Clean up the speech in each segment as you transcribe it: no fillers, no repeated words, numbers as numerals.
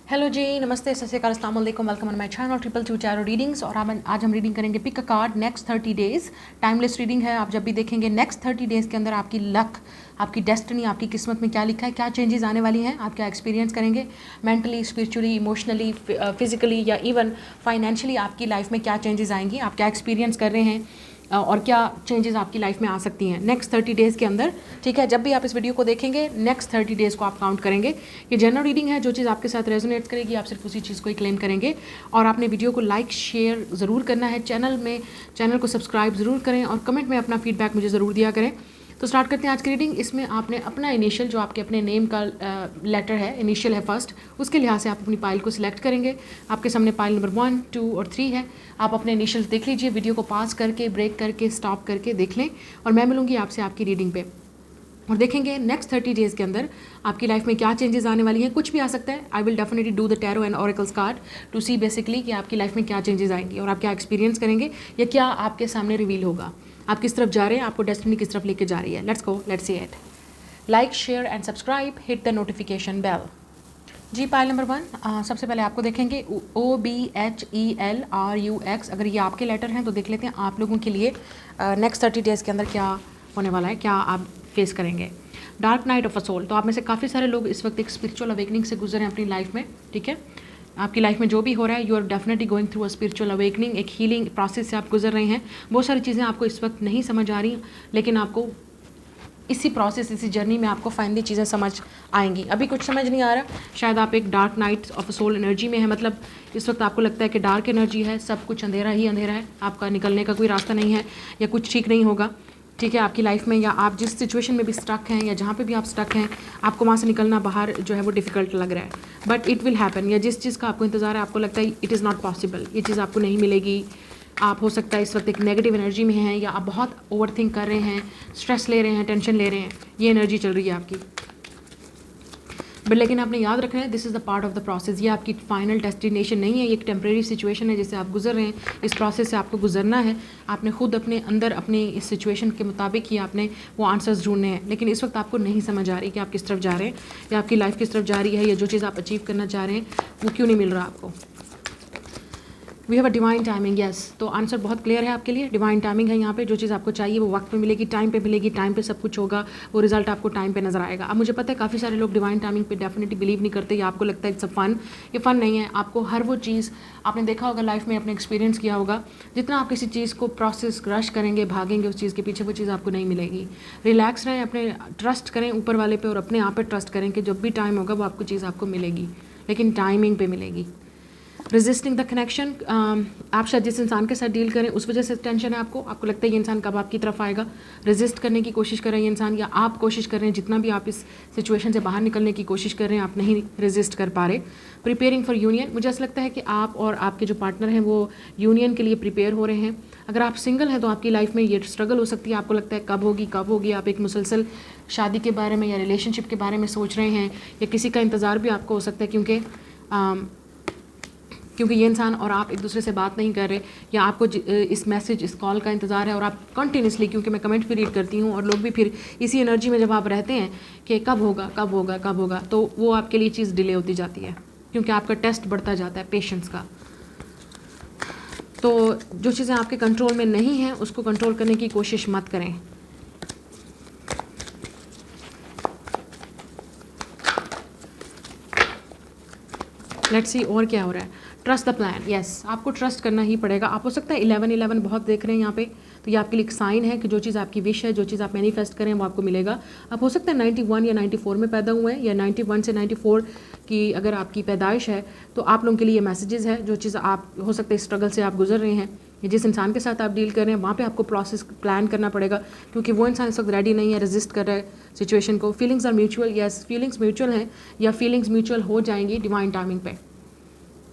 Hello जी, नमस्ते, सत श्री अकाल, अस्सलाम वालेकुम, welcome on my channel 222 tarot readings. और आज हम रीडिंग करेंगे pick a card next 30 days. Timeless reading है। आप जब भी देखेंगे नेक्स्ट 30 डेज़ के अंदर आपकी लक, आपकी डेस्टिनी, आपकी किस्मत में क्या लिखा है, क्या चेंजेस आने वाली हैं, आप क्या एक्सपीरियंस करेंगे मेंटली, स्पिरिचुअली, इमोशनली, फिजिकली या इवन फाइनेंशियली आपकी लाइफ में क्या चेंजेस आएंगी, आप क्या एक्सपीरियंस कर रहे हैं और क्या चेंजेस आपकी लाइफ में आ सकती हैं नेक्स्ट 30 डेज़ के अंदर। ठीक है, जब भी आप इस वीडियो को देखेंगे नेक्स्ट 30 डेज़ को आप काउंट करेंगे। ये जनरल रीडिंग है, जो चीज़ आपके साथ रेजोनेट करेगी आप सिर्फ उसी चीज़ को ही क्लेम करेंगे। और आपने वीडियो को लाइक शेयर ज़रूर करना है, चैनल को सब्सक्राइब ज़रूर करें और कमेंट में अपना फीडबैक मुझे ज़रूर दिया करें। तो स्टार्ट करते हैं आज की रीडिंग। इसमें आपने अपना इनिशियल, जो आपके अपने नेम का लेटर है, इनिशियल है फर्स्ट, उसके लिहाज से आप अपनी पाइल को सिलेक्ट करेंगे। आपके सामने पाइल नंबर 1, 2 और 3 है। आप अपने इनिशियल्स देख लीजिए, वीडियो को पास करके, ब्रेक करके, स्टॉप करके देख लें और मैं मिलूंगी आपसे आपकी रीडिंग पे और देखेंगे नेक्स्ट 30 डेज़ के अंदर आपकी लाइफ में क्या चेंजेस आने वाली हैं। कुछ भी आ सकता है। I will definitely do the tarot and oracles card to see basically कि आपकी लाइफ में क्या चेंजेस आएंगी और आप क्या एक्सपीरियंस करेंगे या क्या आपके सामने रिवील होगा। आप किस तरफ जा रहे हैं, आपको डेस्टिनी किस तरफ लेके जा रही है। Let's go, let's see it. Like, share and subscribe, hit the notification bell. जी, पाइल नंबर 1, सबसे पहले आपको देखेंगे OBHELRUX। अगर ये आपके लेटर हैं तो देख लेते हैं आप लोगों के लिए नेक्स्ट 30 डेज़ के अंदर क्या होने वाला है, क्या आप फेस करेंगे। Dark night of a soul. तो आप में से काफ़ी सारे लोग इस वक्त एक स्पिरिचुअल अवेकनिंग से गुजर हैं अपनी लाइफ में। ठीक है, आपकी लाइफ में जो भी हो रहा है, you are definitely going through a spiritual awakening, एक हीलिंग प्रोसेस से आप गुजर रहे हैं। बहुत सारी चीज़ें आपको इस वक्त नहीं समझ आ रही, लेकिन आपको इसी प्रोसेस, इसी जर्नी में आपको फाइनली चीज़ें समझ आएंगी। अभी कुछ समझ नहीं आ रहा, शायद आप एक dark night of soul energy में है। मतलब इस वक्त आपको लगता है कि डार्क एनर्जी है, सब कुछ अंधेरा ही अंधेरा है, आपका निकलने का कोई रास्ता नहीं है या कुछ ठीक नहीं होगा। ठीक है, आपकी लाइफ में या आप जिस सिचुएशन में भी स्टक हैं या जहाँ पे भी आप स्टक हैं, आपको वहाँ से निकलना बाहर जो है वो डिफ़िकल्ट लग रहा है, बट इट विल हैपन। या जिस चीज़ का आपको इंतज़ार है, आपको लगता है इट इज़ नॉट पॉसिबल, ये चीज़ आपको नहीं मिलेगी। आप हो सकता है इस वक्त एक नेगेटिव एनर्जी में हैं या आप बहुत ओवरथिंक कर रहे हैं, स्ट्रेस ले रहे हैं, टेंशन ले रहे हैं, ये एनर्जी चल रही है आपकी। बट लेकिन आपने याद रखना है, this is the part of the process. ये आपकी फाइनल डेस्टिनेशन नहीं है, ये एक टेम्प्रेरी सिचुएशन है जिससे आप गुजर रहे हैं। इस प्रोसेस से आपको गुजरना है। आपने खुद अपने अंदर अपने इस सिचुएशन के मुताबिक ही आपने वो आंसर्स ढूंढने हैं। लेकिन इस वक्त आपको नहीं समझ आ रही कि आप किस तरफ जा रहे हैं या आपकी लाइफ किस तरफ जा रही है, या जो चीज़ आप अचीव करना चाह रहे हैं वो क्यों नहीं मिल रहा आपको। We have a divine timing, yes. तो आंसर बहुत क्लियर है आपके लिए, डिवाइन टाइमिंग है यहाँ पे। जो चीज़ आपको चाहिए वो वक्त पे मिलेगी, टाइम पे मिलेगी, टाइम पे सब कुछ होगा, वो रिजल्ट आपको टाइम पे नजर आएगा। अब मुझे पता है काफ़ी सारे लोग डिवाइन टाइमिंग पे डेफिनेटली बिलीव नहीं करते या आपको लगता है इट्स अ फन। ये फ़न नहीं है। आपको हर वो चीज़ आपने देखा होगा लाइफ में, अपने एक्सपीरियंस किया होगा, जितना आप किसी चीज़ को प्रोसेस रश करेंगे, भागेंगे उस चीज़ के पीछे, वो चीज़ आपको नहीं मिलेगी। रिलैक्स रहें, अपने ट्रस्ट करें ऊपर वाले पे और अपने आप पे ट्रस्ट करें कि जब भी टाइम होगा वो आपको चीज़ आपको मिलेगी, लेकिन टाइमिंग पे मिलेगी। रेजिस्टिंग द कनेक्शन, आप शायद जिस इंसान के साथ डील करें उस वजह से टेंशन है आपको लगता है ये इंसान कब आपकी तरफ आएगा। रेजिस्ट करने की कोशिश कर रहे हैं ये इंसान, या आप कोशिश कर रहे हैं, जितना भी आप इस सिचुएशन से बाहर निकलने की कोशिश कर रहे हैं, आप नहीं रेजिस्ट कर पा रहे। प्रिपेयरिंग फॉर यूनियन, मुझे ऐसा लगता है कि आप और आपके जो पार्टनर हैं वो यूनियन के लिए प्रिपेयर हो रहे हैं। अगर आप सिंगल हैं तो आपकी लाइफ में ये स्ट्रगल हो सकती है, आपको लगता है कब होगी। आप एक मुसलसल शादी के बारे में या रिलेशनशिप के बारे में सोच रहे हैं, या किसी का इंतज़ार भी आपको हो सकता है क्योंकि ये इंसान और आप एक दूसरे से बात नहीं कर रहे, या आपको इस मैसेज, इस कॉल का इंतज़ार है और आप कंटिन्यूसली, क्योंकि मैं कमेंट भी रीड करती हूँ और लोग भी फिर इसी एनर्जी में जब आप रहते हैं कि कब होगा, तो वो आपके लिए चीज़ डिले होती जाती है, क्योंकि आपका टेस्ट बढ़ता जाता है पेशेंस का। तो जो चीज़ें आपके कंट्रोल में नहीं हैं उसको कंट्रोल करने की कोशिश मत करें। लेट्स सी और क्या हो रहा है। ट्रस्ट द प्लान, यस, आपको ट्रस्ट करना ही पड़ेगा। आप हो सकता है 11-11 बहुत देख रहे हैं यहाँ पे, तो ये आपके लिए एक साइन है कि जो चीज़ आपकी विश है, जो चीज़ आप मैनिफेस्ट करें वो आपको मिलेगा। आप हो सकता है 91 या 94 में पैदा हुए हैं, या 91 से 94 की अगर आपकी पैदाइश है तो आप लोगों के लिए ये मैसेजेस है। जो चीज़ आप हो सकता है स्ट्रगल से आप गुजर रहे हैं, या जिस इंसान के साथ आप डील कर रहे हैं वहाँ पे आपको प्रोसेस प्लान करना पड़ेगा, क्योंकि वो इंसान इस वक्त रेडी नहीं है, रेजिस्ट कर रहा है सिचुएशन को। Feelings are mutual, yes, feelings mutual हैं या फीलिंग्स म्यूचुअल हो जाएंगी डिवाइन टाइमिंग पे,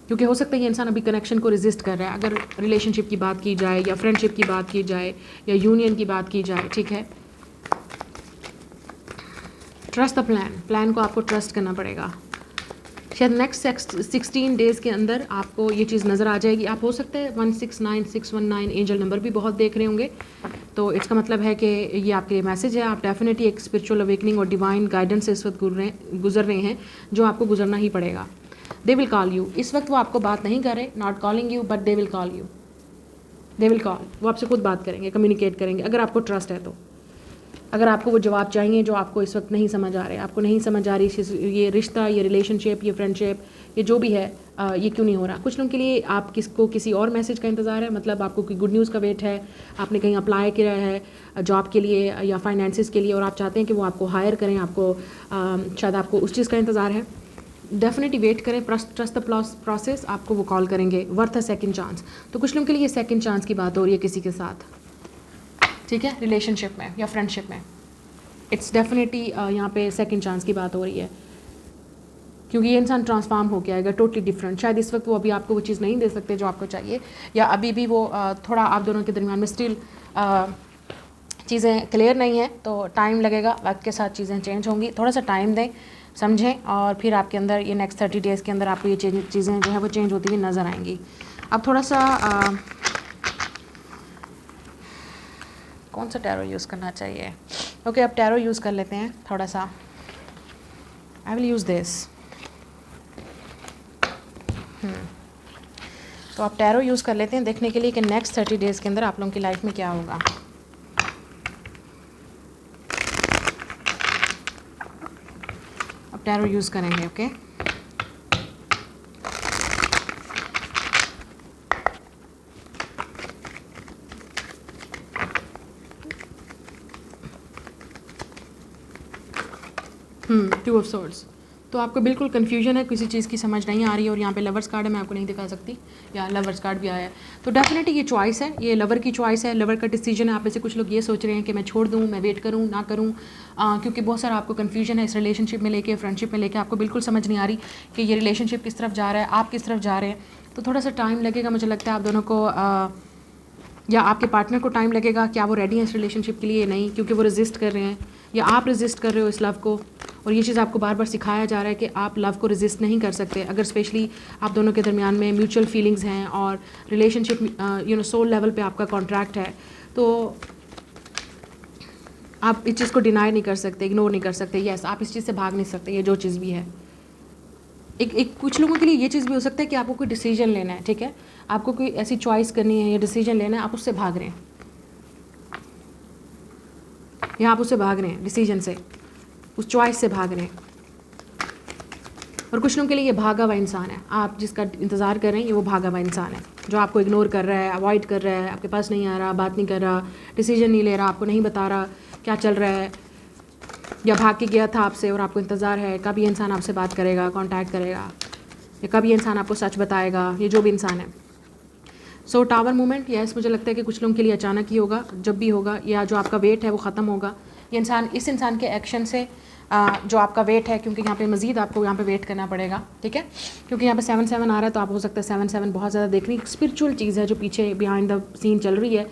क्योंकि हो सकता है ये इंसान अभी कनेक्शन को रेजिस्ट कर रहा है। अगर रिलेशनशिप की बात की जाए या फ्रेंडशिप की बात की जाए या यूनियन की बात की जाए, ठीक है। ट्रस्ट द प्लान को आपको ट्रस्ट करना पड़ेगा। शायद नेक्स्ट 16 डेज़ के अंदर आपको ये चीज़ नज़र आ जाएगी। आप हो सकता है 169619 एंजल नंबर भी बहुत देख रहे होंगे, तो इसका मतलब है कि ये आपके लिए मैसेज है। आप डेफिनेटली एक स्पिरिचुअल अवेकनिंग और डिवाइन गाइडेंस से इस वक्त गुजर रहे हैं, जो आपको गुजरना ही पड़ेगा। They will call you. इस वक्त वो आपको बात नहीं कर रहे, not calling you, but they will call you, they will call. वो आपसे खुद बात करेंगे, कम्युनिकेट करेंगे, अगर आपको ट्रस्ट है तो। अगर आपको वो जवाब चाहिए जो आपको इस वक्त नहीं समझ आ रहे, आपको नहीं समझ आ रही ये रिश्ता, ये रिलेशनशिप, ये फ्रेंडशिप, ये जो भी है, ये क्यों नहीं हो रहा। कुछ लोगों के लिए आप किसको किसी और मैसेज का इंतज़ार है, मतलब आपको कोई गुड न्यूज़ का वेट है, आपने कहीं अप्लाई किया है जॉब के लिए या फाइनेंसिस के लिए और आप चाहते हैं कि वो आपको हायर करें, आपको शायद आपको उस चीज़ का इंतज़ार है। डेफिनेटली वेट करें, ट्रस्ट द प्रोसेस, आपको वो कॉल करेंगे, वर्थ अ सेकंड चांस। तो कुछ लोगों के लिए सेकंड चांस की बात हो रही है किसी के साथ, ठीक है, रिलेशनशिप में या फ्रेंडशिप में। इट्स डेफिनेटली यहाँ पे सेकंड चांस की बात हो रही है, क्योंकि ये इंसान ट्रांसफॉर्म हो गया आएगा, टोटली डिफरेंट। शायद इस वक्त वो अभी आपको वो चीज़ नहीं दे सकते जो आपको चाहिए, या अभी भी वो थोड़ा आप दोनों के दरमियान में स्टिल चीज़ें क्लियर नहीं है, तो टाइम लगेगा, वक्त के साथ चीज़ें चेंज होंगी। थोड़ा सा टाइम दें, समझें, और फिर आपके अंदर ये नेक्स्ट 30 डेज़ के अंदर आपको ये चीज़ें जो है वो चेंज होती हुई नज़र आएंगी। अब थोड़ा सा कौन सा टैरो यूज़ करना चाहिए? ओके, अब टैरो यूज़ कर लेते हैं थोड़ा सा। I will use this. तो आप टैरो यूज़ कर लेते हैं देखने के लिए कि नेक्स्ट 30 डेज़ के अंदर आप लोगों की लाइफ में क्या होगा। अब टैरो यूज़ करेंगे, ओके। Two of swords. तो आपको बिल्कुल कन्फ्यूजन है, किसी चीज़ की समझ नहीं आ रही है, और यहाँ पे लवर्स कार्ड है, मैं आपको नहीं दिखा सकती, या लवर्स कार्ड भी आया है। तो डेफिनेटली ये चॉइस है, ये लवर की चॉइस है, लवर का डिसीजन है। आप में से कुछ लोग ये सोच रहे हैं कि मैं छोड़ दूँ, मैं वेट करूँ, ना करूँ, क्योंकि बहुत सारा आपको कन्फ्यूजन है इस रिलेशनशिप में लेके, फ्रेंडशिप में लेके। आपको बिल्कुल समझ नहीं आ रही कि ये रिलेशनशिप किस तरफ जा रहा है, आप किस तरफ जा रहे हैं। तो थोड़ा सा टाइम लगेगा, मुझे लगता है आप दोनों को या आपके पार्टनर को टाइम लगेगा, क्या वो रेडी है इस रिलेशनशिप के लिए, नहीं, क्योंकि वो रेजिस्ट कर रहे हैं, या आप रेजिस्ट कर रहे हो इस लव को। और ये चीज़ आपको बार बार सिखाया जा रहा है कि आप लव को रेजिस्ट नहीं कर सकते, अगर स्पेशली आप दोनों के दरमियान में म्यूचुअल फीलिंग्स हैं और रिलेशनशिप सोल लेवल पे आपका कॉन्ट्रैक्ट है, तो आप इस चीज़ को डिनाई नहीं कर सकते, इग्नोर नहीं कर सकते। यस, आप इस चीज़ से भाग नहीं सकते, ये जो चीज़ भी है। एक कुछ लोगों के लिए ये चीज़ भी हो सकता है कि आपको कोई डिसीजन लेना है, ठीक है, आपको कोई ऐसी चॉइस करनी है या डिसीजन लेना है, आप उससे भाग रहे हैं, या आप उससे भाग रहे हैं डिसीजन से, उस चॉइस से भाग रहे हैं। और कुछ लोगों के लिए ये भागा हुआ इंसान है, आप जिसका इंतज़ार कर रहे हैं, ये वो भागा हुआ इंसान है जो आपको इग्नोर कर रहा है, अवॉइड कर रहा है, आपके पास नहीं आ रहा, बात नहीं कर रहा, डिसीजन नहीं ले रहा, आपको नहीं बता रहा क्या चल रहा है, या भाग के गया था आपसे और आपको इंतज़ार है कब ये इंसान आपसे बात करेगा, कांटेक्ट करेगा, या कब ये इंसान आपको सच बताएगा, ये जो भी इंसान है। सो टावर मूवमेंट, यस, मुझे लगता है कि कुछ लोगों के लिए अचानक ही होगा, जब भी होगा, या जो आपका वेट है वो ख़त्म होगा। ये इंसान, इस इंसान के एक्शन से जो आपका वेट है, क्योंकि यहाँ पे मज़ीद आपको यहाँ पे वेट करना पड़ेगा, ठीक है, क्योंकि यहाँ पे 7-7 आ रहा है, तो आप हो सकता है 7-7 बहुत ज़्यादा देख रही, स्पिरिचुअल चीज़ है जो पीछे बिहाइंड द सीन चल रही है।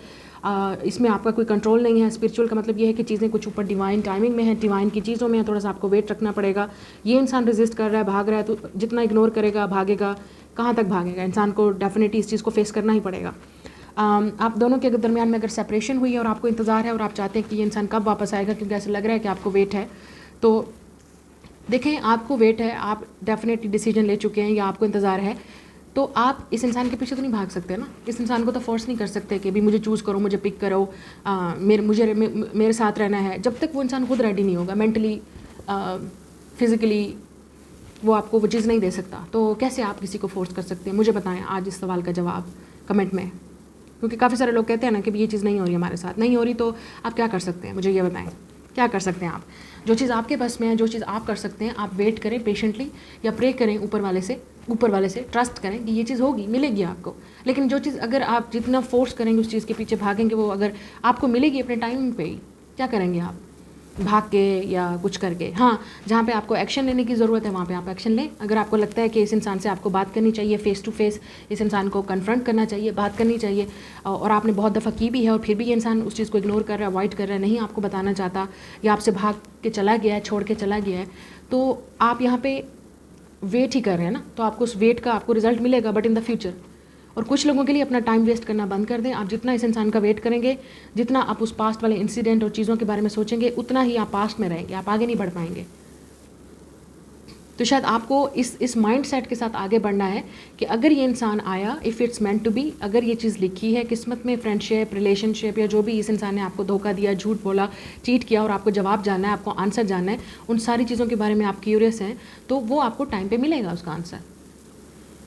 इसमें आपका कोई कंट्रोल नहीं है। स्पिरिचुअल का मतलब ये है कि चीज़ें कुछ ऊपर डिवाइन टाइमिंग में है, डिवाइन की चीज़ों में है, थोड़ा सा आपको वेट रखना पड़ेगा। ये इंसान रेजिस्ट कर रहा है, भाग रहा है, तो जितना इग्नोर करेगा, भागेगा, कहाँ तक भागेगा, इंसान को डेफिनेटली इस चीज़ को फेस करना ही पड़ेगा। आप दोनों के दरमियान में अगर सेपरेशन हुई है और आपको इंतज़ार है और आप चाहते हैं कि ये इंसान कब वापस आएगा, क्योंकि ऐसा लग रहा है कि आपको वेट है, तो देखें, आपको वेट है, आप डेफिनेटली डिसीजन ले चुके हैं या आपको इंतज़ार है, तो आप इस इंसान के पीछे तो नहीं भाग सकते ना। इस इंसान को तो फोर्स नहीं कर सकते कि अभी मुझे चूज़ करो, मुझे पिक करो, मेरे साथ रहना है, जब तक वो इंसान खुद रेडी नहीं होगा मेंटली, फिज़िकली, वो आपको वो चीज़ नहीं दे सकता। तो कैसे आप किसी को फोर्स कर सकते हैं? मुझे बताएं आज इस सवाल का जवाब कमेंट में, क्योंकि काफ़ी सारे लोग कहते हैं ना कि ये चीज़ नहीं हो रही हमारे साथ, नहीं हो रही, तो आप क्या कर सकते हैं? मुझे ये बताएं, क्या कर सकते हैं आप? जो चीज़ आपके बस में है, जो चीज़ आप कर सकते हैं, आप वेट करें पेशेंटली, या प्रे करें ऊपर वाले से ट्रस्ट करें कि ये चीज़ होगी, मिलेगी आपको। लेकिन जो चीज़ अगर आप जितना फोर्स करेंगे, उस चीज़ के पीछे भागेंगे, वो अगर आपको मिलेगी अपने टाइमिंग पे ही, क्या करेंगे आप? भाग के या कुछ करके। हाँ, जहाँ पे आपको एक्शन लेने की ज़रूरत है वहाँ पे आप एक्शन लें। अगर आपको लगता है कि इस इंसान से आपको बात करनी चाहिए, फेस टू फेस इस इंसान को कन्फ्रंट करना चाहिए, बात करनी चाहिए, और आपने बहुत दफ़ा की भी है और फिर भी ये इंसान उस चीज़ को इग्नोर कर रहा है, अवॉइड कर रहा है, नहीं आपको बताना चाहता, या आपसे भाग के चला गया है, छोड़ के चला गया है, तो आप यहाँ पे वेट ही कर रहे हैं ना, तो आपको उस वेट का आपको रिजल्ट मिलेगा, बट इन द फ्यूचर। और कुछ लोगों के लिए अपना टाइम वेस्ट करना बंद कर दें। आप जितना इस इंसान का वेट करेंगे, जितना आप उस पास्ट वाले इंसिडेंट और चीज़ों के बारे में सोचेंगे, उतना ही आप पास्ट में रहेंगे, आप आगे नहीं बढ़ पाएंगे। तो शायद आपको इस माइंड सेट के साथ आगे बढ़ना है कि अगर ये इंसान आया, if it's meant to be, अगर ये चीज़ लिखी है किस्मत में, फ्रेंडशिप, रिलेशनशिप या जो भी इस इंसान ने आपको धोखा दिया, झूठ बोला, चीट किया और आपको जवाब जानना है, आपको आंसर जानना है, उन सारी चीज़ों के बारे में आप क्यूरियस हैं, तो वो आपको टाइम पे मिलेगा उसका आंसर।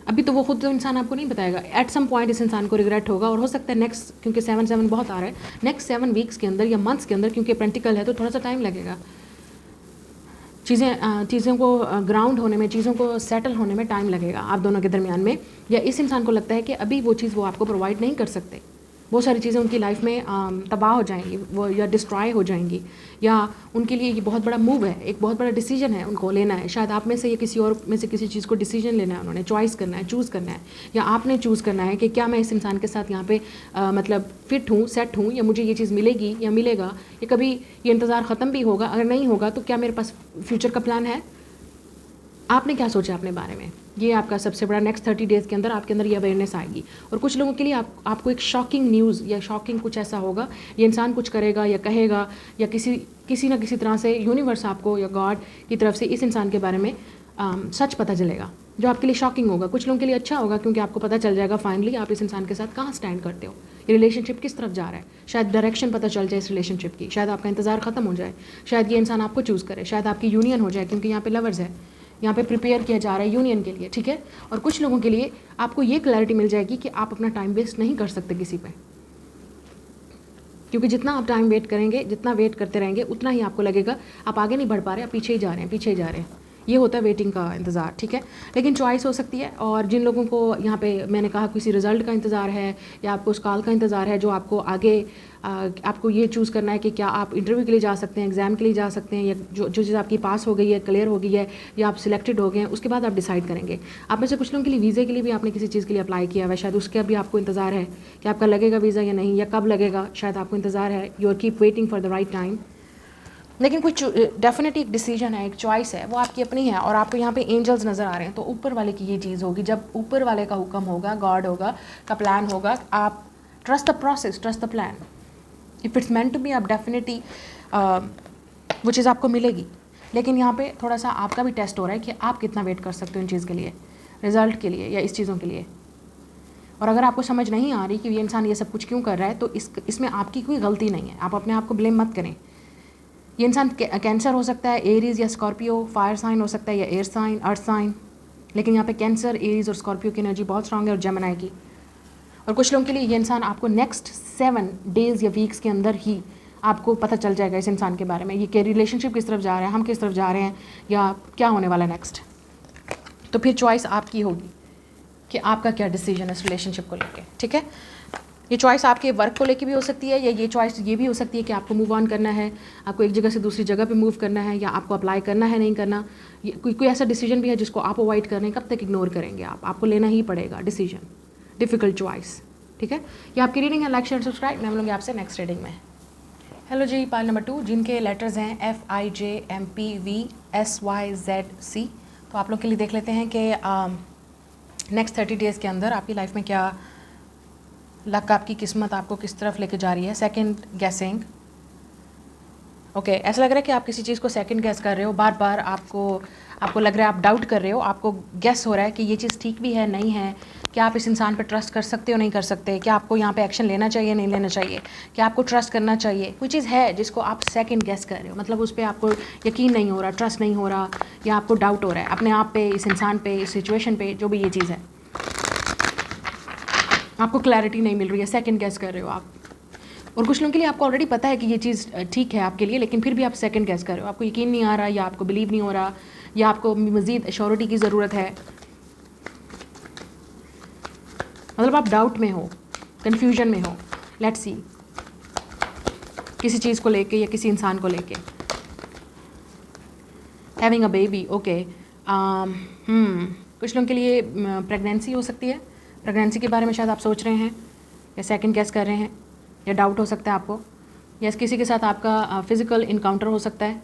अभी तो वो खुद तो इंसान आपको नहीं बताएगा। एट सम पॉइंट इस इंसान को रिग्रेट होगा और हो सकता है नेक्स्ट, क्योंकि 7 बहुत आ रहा है, नेक्स्ट 7 वीक्स के अंदर या मंथ्स के अंदर, क्योंकि प्रैक्टिकल है तो थोड़ा सा टाइम लगेगा। चीज़ों को ग्राउंड होने में, चीज़ों को सेटल होने में टाइम लगेगा आप दोनों के दरमियान में। या इस इंसान को लगता है कि अभी वो चीज़ वो आपको प्रोवाइड नहीं कर सकते, बहुत सारी चीज़ें उनकी लाइफ में तबाह हो जाएंगी, वो या डिस्ट्रॉय हो जाएंगी, या उनके लिए ये बहुत बड़ा मूव है, एक बहुत बड़ा डिसीजन है उनको लेना है। शायद आप में से या किसी और में से किसी चीज़ को डिसीजन लेना है, उन्होंने चॉइस करना है, चूज़ करना है, या आपने चूज़ करना है कि क्या मैं इस इंसान के साथ यहाँ पे मतलब फिट हूँ, सेट हूँ, या मुझे ये चीज़ मिलेगी या मिलेगा, या कभी ये इंतज़ार ख़त्म भी होगा, अगर नहीं होगा तो क्या मेरे पास फ्यूचर का प्लान है। आपने क्या सोचा अपने बारे में, ये आपका सबसे बड़ा नेक्स्ट 30 डेज़ के अंदर आपके अंदर ये अवेयरनेस आएगी। और कुछ लोगों के लिए आपको एक शॉकिंग न्यूज़ या शॉकिंग कुछ ऐसा होगा, ये इंसान कुछ करेगा या कहेगा, या किसी ना किसी तरह से यूनिवर्स आपको या गॉड की तरफ से इस इंसान के बारे में सच पता चलेगा, जो आपके लिए शॉकिंग होगा। कुछ लोगों के लिए अच्छा होगा, क्योंकि आपको पता चल जाएगा फाइनली आप इस इंसान के साथ कहाँ स्टैंड करते हो, ये रिलेशनशिप किस तरफ जा रहा है, शायद डायरेक्शन पता चल जाए इस रिलेशनशिप की, शायद आपका इंतज़ार ख़त्म हो जाए, शायद ये इंसान आपको चूज़ करे, शायद आपकी यूनियन हो जाए, क्योंकि यहाँ पे लवर्स है, यहाँ पे प्रिपेयर किया जा रहा है यूनियन के लिए, ठीक है। और कुछ लोगों के लिए आपको ये क्लैरिटी मिल जाएगी कि आप अपना टाइम वेस्ट नहीं कर सकते किसी पे, क्योंकि जितना आप टाइम वेट करेंगे, जितना वेट करते रहेंगे, उतना ही आपको लगेगा आप आगे नहीं बढ़ पा रहे, आप पीछे ही जा रहे हैं, पीछे ही जा रहे हैं। ये होता है वेटिंग का इंतज़ार, ठीक है। लेकिन चॉइस हो सकती है, और जिन लोगों को यहाँ पे मैंने कहा किसी रिज़ल्ट का इंतज़ार है या आपको उस कॉल का इंतज़ार है जो आपको आगे आपको ये चूज़ करना है कि क्या आप इंटरव्यू के लिए जा सकते हैं, एग्ज़ाम के लिए जा सकते हैं, या जो चीज़ आपकी पास हो गई है, क्लियर हो गई है, या आप सिलेक्टेड हो गए हैं, उसके बाद आप डिसाइड करेंगे। आप में से कुछ लोगों के लिए वीज़े के लिए भी आपने किसी चीज़ के लिए अप्लाई किया हुआ है, शायद उसका भी आपको इंतज़ार है कि आपका लगेगा वीज़ा या नहीं, या कब लगेगा, शायद आपको इंतज़ार है, you are keep waiting for the right time. लेकिन कुछ डेफिनेटली एक डिसीजन है, एक चॉइस है, वो आपकी अपनी है। और आपको यहाँ पे एंजल्स नज़र आ रहे हैं, तो ऊपर वाले की ये चीज़ होगी, जब ऊपर वाले का हुक्म होगा, गॉड होगा, का प्लान होगा, आप trust the process, trust the plan. If it's meant to be, आप डेफिनेटली वो चीज़ आपको मिलेगी। लेकिन यहाँ पे थोड़ा सा आपका भी टेस्ट हो रहा है कि आप कितना वेट कर सकते हो इन चीज़ के लिए, रिज़ल्ट के लिए, या इस चीज़ों के लिए। और अगर आपको समझ नहीं आ रही कि ये इंसान ये सब कुछ क्यों कर रहा है, तो इसमें आपकी कोई गलती नहीं है, आप अपने आप को ब्लेम मत करें। ये इंसान कैंसर हो सकता है, एरीज या स्कॉर्पियो, फायर साइन हो सकता है, या एयर साइन, अर्थ साइन। लेकिन यहाँ पे कैंसर, एरीज और स्कॉर्पियो की एनर्जी बहुत स्ट्रांग है, और जेमिनी की। और कुछ लोगों के लिए ये इंसान आपको नेक्स्ट 7 डेज़ या वीक्स के अंदर ही आपको पता चल जाएगा इस इंसान के बारे में, ये कि रिलेशनशिप किस तरफ जा रहे हैं, हम किस तरफ जा रहे हैं, या क्या होने वाला है नेक्स्ट। तो फिर चॉइस आपकी होगी कि आपका क्या डिसीजन है इस रिलेशनशिप को लेके, ठीक है। ये चॉइस आपके वर्क को लेके भी हो सकती है, या ये चॉइस ये भी हो सकती है कि आपको मूव ऑन करना है, आपको एक जगह से दूसरी जगह पे मूव करना है, या आपको अप्लाई करना है, नहीं करना। ये कोई ऐसा डिसीजन भी है जिसको आप अवॉइड कर रहे हैं, कब तक इग्नोर करेंगे आपको लेना ही पड़ेगा डिसीजन, डिफ़िकल्ट चॉइस, ठीक है। ये आपकी रीडिंग है, लाइक शेयर सब्सक्राइब। मैं मिलूंगी आपसे नेक्स्ट रीडिंग में। हेलो जी, पाल नंबर 2 जिनके लेटर्स हैं FIJMPVSYZC, तो आप लोग के लिए देख लेते हैं कि नेक्स्ट 30 डेज़ के अंदर आपकी लाइफ में क्या लक, आपकी किस्मत आपको किस तरफ लेके जा रही है। सेकंड गेसिंग, ओके, ऐसा लग रहा है कि आप किसी चीज़ को सेकंड गेस कर रहे हो, बार बार आपको लग रहा है, आप डाउट कर रहे हो, आपको गेस हो रहा है कि ये चीज़ ठीक भी है, नहीं है, क्या आप इस इंसान पर ट्रस्ट कर सकते हो, नहीं कर सकते, क्या आपको यहाँ पे एक्शन लेना चाहिए, नहीं लेना चाहिए, क्या आपको ट्रस्ट करना चाहिए। कोई चीज़ है जिसको आप सेकंड गेस कर रहे हो, मतलब उस पर आपको यकीन नहीं हो रहा, ट्रस्ट नहीं हो रहा, या आपको डाउट हो रहा है अपने आप पे, इस इंसान पे, इस सिचुएशन पे, जो भी ये चीज़ है, आपको क्लैरिटी नहीं मिल रही है, सेकंड गेस कर रहे हो आप। और कुछ लोगों के लिए आपको ऑलरेडी पता है कि ये चीज़ ठीक है आपके लिए, लेकिन फिर भी आप सेकंड गेस कर रहे हो, आपको यकीन नहीं आ रहा, या आपको बिलीव नहीं हो रहा, या आपको मज़ीद एश्योरिटी की ज़रूरत है, मतलब आप डाउट में हो, कन्फ्यूजन में हो। लेट्स सी, किसी चीज़ को लेके या किसी इंसान को लेके। हैविंग अ बेबी, ओके, कुछ लोगों के लिए प्रेगनेंसी हो सकती है, प्रेगनेंसी के बारे में शायद आप सोच रहे हैं, या सेकंड गेस कर रहे हैं, या डाउट हो सकता है आपको, या किसी के साथ आपका फिज़िकल इनकाउंटर हो सकता है,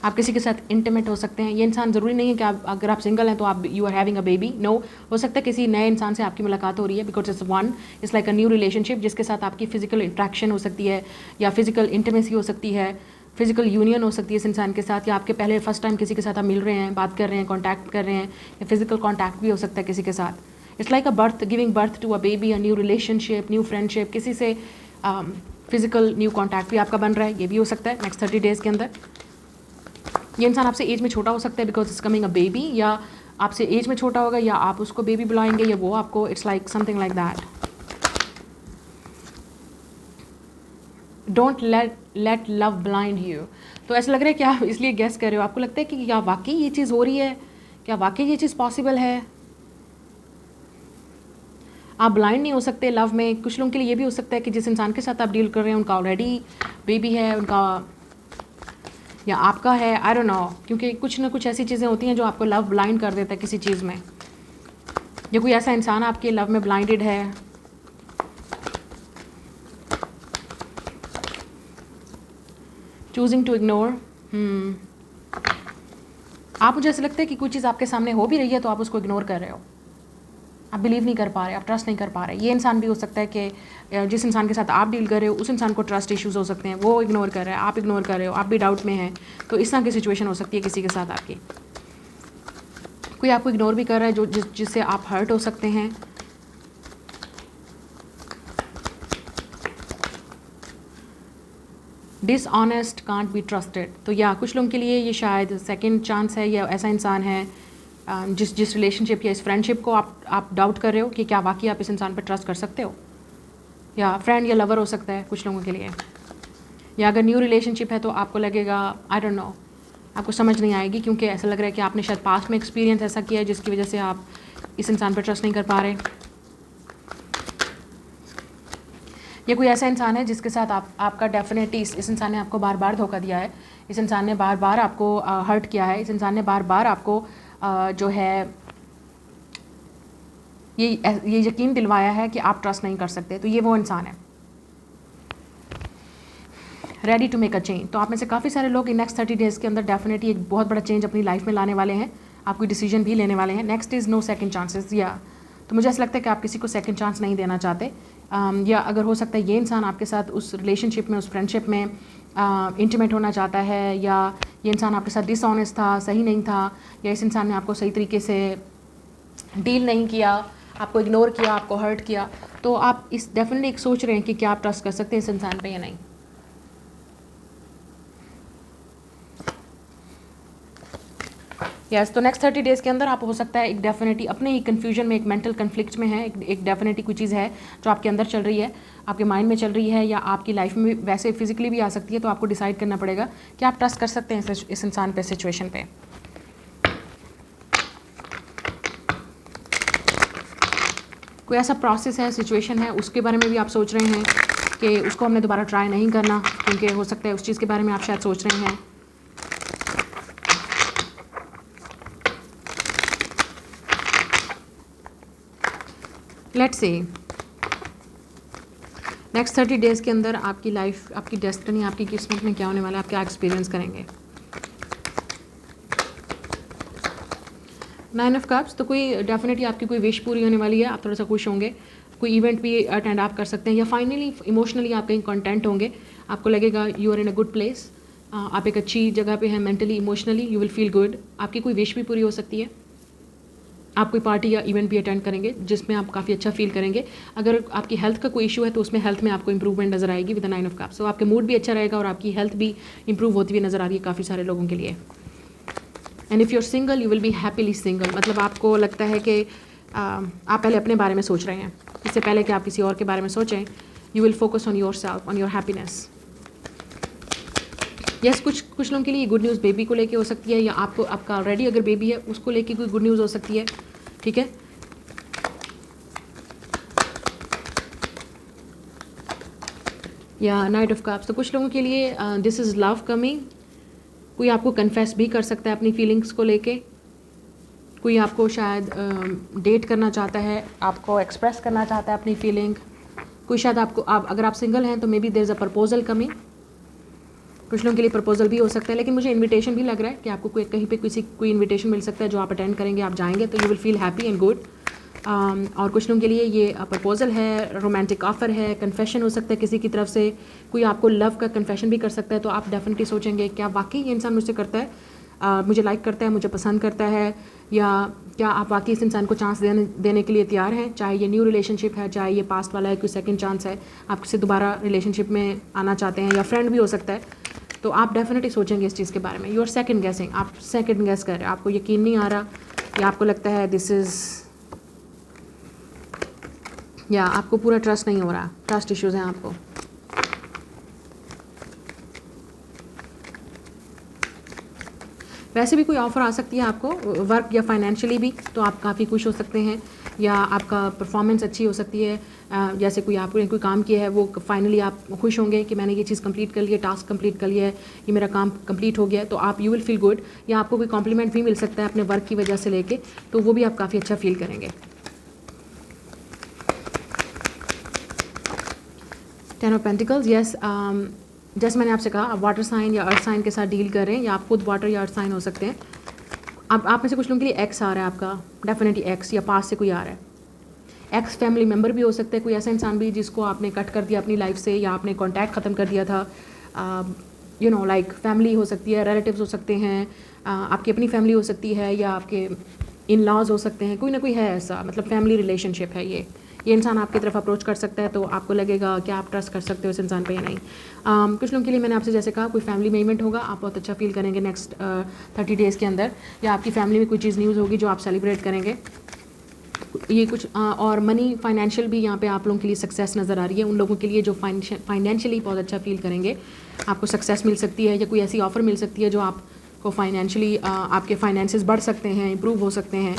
आप किसी के साथ इंटीमेट हो सकते हैं। ये इंसान ज़रूरी नहीं है कि आप, अगर आप सिंगल हैं तो आप you are having a baby, no, हो सकता है किसी नए इंसान से आपकी मुलाकात हो रही है, because it's like a new relationship, जिसके साथ आपकी फ़िज़िकल इंट्रैक्शन हो सकती है, या फिज़िकल इंटीमेसी हो सकती है, फिजिकल यूनियन हो सकती है इस इंसान के साथ, या आपके पहले फर्स्ट टाइम किसी के साथ आप मिल रहे हैं, बात कर रहे हैं, कॉन्टैक्ट कर रहे हैं, या फिजिकल कॉन्टैक्ट भी हो सकता है किसी के साथ। It's like a birth, giving birth to a baby, a new relationship, new friendship, किसी से फिजिकल न्यू कॉन्टैक्ट भी आपका बन रहा है, ये भी हो सकता है नेक्स्ट 30 डेज़ के अंदर। ये इंसान आपसे एज में छोटा हो सकता है because it's coming a baby, या आपसे एज में छोटा होगा, या आप उसको बेबी बुलाएंगे, या वो आपको, it's like something like that. Don't let love blind you. तो ऐसा लग रहा है कि आप इसलिए गेस कर रहे हो, आपको लगता है कि क्या वाकई ये चीज़ हो रही है, क्या वाकई ये चीज़ पॉसिबल है। आप ब्लाइंड नहीं हो सकते लव में। कुछ लोगों के लिए ये भी हो सकता है कि जिस इंसान के साथ आप डील कर रहे हैं उनका ऑलरेडी बेबी है, उनका या आपका है, आई डोंट नो, क्योंकि कुछ ना कुछ ऐसी चीज़ें होती हैं जो आपको लव ब्लाइंड कर देता है किसी चीज़ में। या कोई ऐसा इंसान आपके लव में ब्लाइंडेड है। चूजिंग टू इग्नोर, आप, मुझे ऐसा लगता है कि कोई चीज़ आपके सामने हो भी रही है तो आप उसको इग्नोर कर रहे हो, आप बिलीव नहीं कर पा रहे, आप ट्रस्ट नहीं कर पा रहे। ये इंसान भी हो सकता है कि जिस इंसान के साथ आप डील कर रहे हो उस इंसान को ट्रस्ट इश्यूज हो सकते हैं, वो इग्नोर कर रहा है, आप इग्नोर कर रहे हो, आप भी डाउट में हैं। तो इस तरह की सिचुएशन हो सकती है किसी के साथ आपकी। कोई आपको इग्नोर भी कर रहा है जो जिससे आप हर्ट हो सकते हैं। Dishonest, can't be trusted. तो या कुछ लोगों के लिए ये शायद सेकंड चांस है, या ऐसा इंसान है जिस रिलेशनशिप या इस फ्रेंडशिप को आप डाउट कर रहे हो कि क्या वाकई आप इस इंसान पर ट्रस्ट कर सकते हो। या फ्रेंड या लवर हो सकता है कुछ लोगों के लिए। या अगर न्यू रिलेशनशिप है तो आपको लगेगा, आई डोंट नो, आपको समझ नहीं आएगी, क्योंकि ऐसा लग रहा है कि आपने शायद पास्ट में एक्सपीरियंस ऐसा किया है जिसकी वजह से आप इस इंसान पर ट्रस्ट नहीं कर पा रहे। ये कोई ऐसा इंसान है जिसके साथ आपका डेफिनेटली इस इंसान ने आपको बार बार धोखा दिया है, इस इंसान ने बार बार आपको हर्ट किया है, इस इंसान ने बार बार आपको जो है ये यकीन दिलवाया है कि आप ट्रस्ट नहीं कर सकते। तो ये वो इंसान है ready to make a change. तो आप में से काफ़ी सारे लोग इन नेक्स्ट 30 डेज़ के अंदर डेफिनेटली एक बहुत बड़ा चेंज अपनी लाइफ में लाने वाले हैं, आप कोई डिसीजन भी लेने वाले हैं। Next is no second chances. या तो मुझे ऐसा लगता है कि आप किसी को सेकंड चांस नहीं देना चाहते। या अगर हो सकता है ये इंसान आपके साथ उस रिलेशनशिप में, उस फ्रेंडशिप में इंटीमेट होना चाहता है, या ये इंसान आपके साथ डिसऑनेस्ट था, सही नहीं था, या इस इंसान ने आपको सही तरीके से डील नहीं किया, आपको इग्नोर किया, आपको हर्ट किया। तो आप इस डेफिनेटली एक सोच रहे हैं कि क्या आप ट्रस्ट कर सकते हैं इस इंसान पे या नहीं। यस, तो नेक्स्ट 30 डेज़ के अंदर आप हो सकता है एक डेफिनेटली अपने ही कन्फ्यूजन में, एक मेंटल कन्फ्लिक्ट में है, एक डेफिनेटली कोई चीज़ है जो आपके अंदर चल रही है, आपके माइंड में चल रही है, या आपकी लाइफ में वैसे फिजिकली भी आ सकती है। तो आपको डिसाइड करना पड़ेगा कि आप ट्रस्ट कर सकते हैं इस इंसान पे, सिचुएशन पे। कोई ऐसा प्रोसेस है, सिचुएशन है, उसके बारे में भी आप सोच रहे हैं कि उसको हमने दोबारा ट्राई नहीं करना, क्योंकि हो सकता है उस चीज़ के बारे में आप शायद सोच रहे हैं। लेट्स से नेक्स्ट 30 डेज़ के अंदर आपकी लाइफ, आपकी डेस्टिनी, आपकी किस्मत में क्या होने वाला है, आप क्या एक्सपीरियंस करेंगे। 9 ऑफ कप्स, तो कोई डेफिनेटली आपकी कोई विश पूरी होने वाली है, आप थोड़ा सा खुश होंगे, कोई इवेंट भी अटेंड आप कर सकते हैं, या फाइनली इमोशनली आप कहीं कंटेंट होंगे, आपको लगेगा you are in a good place, आप एक अच्छी जगह पे हैं mentally, emotionally you will feel good. आपकी कोई विश भी पूरी हो सकती है, आप कोई पार्टी या इवेंट भी अटेंड करेंगे जिसमें आप काफ़ी अच्छा फील करेंगे। अगर आपकी हेल्थ का कोई इशू है तो उसमें हेल्थ में आपको इंप्रूवमेंट नज़र आएगी विद 9 ऑफ कप्स। सो आपके मूड भी अच्छा रहेगा और आपकी हेल्थ भी इंप्रूव होती हुई नज़र आ रही है काफ़ी सारे लोगों के लिए। And if you are single you will be happily single, मतलब आपको लगता है कि आप पहले अपने बारे में सोच रहे हैं, इससे पहले कि आप किसी और के बारे में सोचें। You will focus on your self, on your happiness. Yes, कुछ लोगों के लिए गुड न्यूज़ बेबी को लेके हो सकती है, या आपको, आपका ऑलरेडी अगर बेबी है उसको लेके कोई गुड न्यूज़ हो सकती है। ठीक है, या नाइट ऑफ कप्स, तो कुछ लोगों के लिए दिस इज़ लव कमिंग। कोई आपको कन्फेस भी कर सकता है अपनी फीलिंग्स को लेके, कोई आपको शायद डेट करना चाहता है, आपको एक्सप्रेस करना चाहता है अपनी फीलिंग। कोई शायद आपको, अगर आप सिंगल हैं तो maybe there is a proposal coming. कुछ लोगों के लिए प्रपोजल भी हो सकता है, लेकिन मुझे इनविटेशन भी लग रहा है कि आपको कोई कहीं पे कोई इनविटेशन मिल सकता है जो आप अटेंड करेंगे, आप जाएंगे तो you will feel happy and good. और कुछ लोगों के लिए ये प्रपोजल है, रोमांटिक ऑफ़र है, कन्फेशन हो सकता है किसी की तरफ से, कोई आपको लव का कन्फेशन भी कर सकता है। तो आप डेफिनेटली सोचेंगे क्या वाकई ये इंसान मुझसे करता है, मुझे लाइक करता है, मुझे पसंद करता है, या क्या आप वाकई इस इंसान को चांस देने के लिए तैयार हैं, चाहे ये न्यू रिलेशनशिप है, चाहे ये पास्ट वाला है, कोई सेकंड चांस है, आप किसी दोबारा रिलेशनशिप में आना चाहते हैं, या फ्रेंड भी हो सकता है। तो आप डेफिनेटली सोचेंगे इस चीज़ के बारे में। यू आर सेकंड गेसिंग, आप सेकंड गेस कर रहे हैं, आपको यकीन नहीं आ रहा, या आपको लगता है दिस इज़, या आपको पूरा ट्रस्ट नहीं हो रहा, ट्रस्ट इश्यूज़ हैं आपको। वैसे भी कोई ऑफ़र आ सकती है आपको वर्क या फाइनेंशियली भी, तो आप काफ़ी खुश हो सकते हैं, या आपका परफॉर्मेंस अच्छी हो सकती है। जैसे कोई आपने कोई काम किया है, वो फाइनली आप खुश होंगे कि मैंने ये चीज़ कंप्लीट कर ली है, टास्क कंप्लीट कर लिया है, ये मेरा काम कंप्लीट हो गया है, तो आप यू विल फील गुड। या आपको कोई कॉम्प्लीमेंट भी मिल सकता है अपने वर्क की वजह से लेके, तो वो भी आप काफ़ी अच्छा फील करेंगे। 10 ऑफ पेंटिकल्स, यस, जैसे मैंने आपसे कहा, आप वाटर साइन या अर्थ साइन के साथ डील कर रहे हैं, या आप खुद वाटर या अर्थ साइन हो सकते हैं। अब आप में से कुछ लोगों के लिए एक्स आ रहा है आपका, डेफिनेटली एक्स, या पास से कोई आ रहा है। एक्स फैमिली मेम्बर भी हो सकता है, कोई ऐसा इंसान भी जिसको आपने कट कर दिया अपनी लाइफ से, या आपने कॉन्टैक्ट ख़त्म कर दिया था। यू नो लाइक फैमिली हो सकती है, रिलेटिव्स हो सकते हैं, आपकी अपनी फैमिली हो सकती है, या आपके इन लॉज हो सकते हैं, कोई ना कोई है ऐसा, मतलब फैमिली रिलेशनशिप है ये इंसान आपकी तरफ अप्रोच कर सकता है, तो आपको लगेगा कि आप ट्रस्ट कर सकते हो इस इंसान पे या नहीं। कुछ लोगों के लिए मैंने आपसे जैसे कहा, कोई फैमिली में इवेंट होगा, आप बहुत अच्छा फील करेंगे नेक्स्ट 30 डेज़ के अंदर, या आपकी फैमिली में कोई चीज़ न्यूज़ होगी जो आप सेलिब्रेट करेंगे। ये कुछ और मनी फाइनेंशियल भी यहाँ पे आप लोगों के लिए सक्सेस नज़र आ रही है। उन लोगों के लिए जो फाइनेंशियली बहुत अच्छा फील करेंगे, आपको सक्सेस मिल सकती है, या कोई ऐसी ऑफ़र मिल सकती है जो आपको फाइनेंशियली आपके फाइनेंसेस बढ़ सकते हैं, इंप्रूव हो सकते हैं।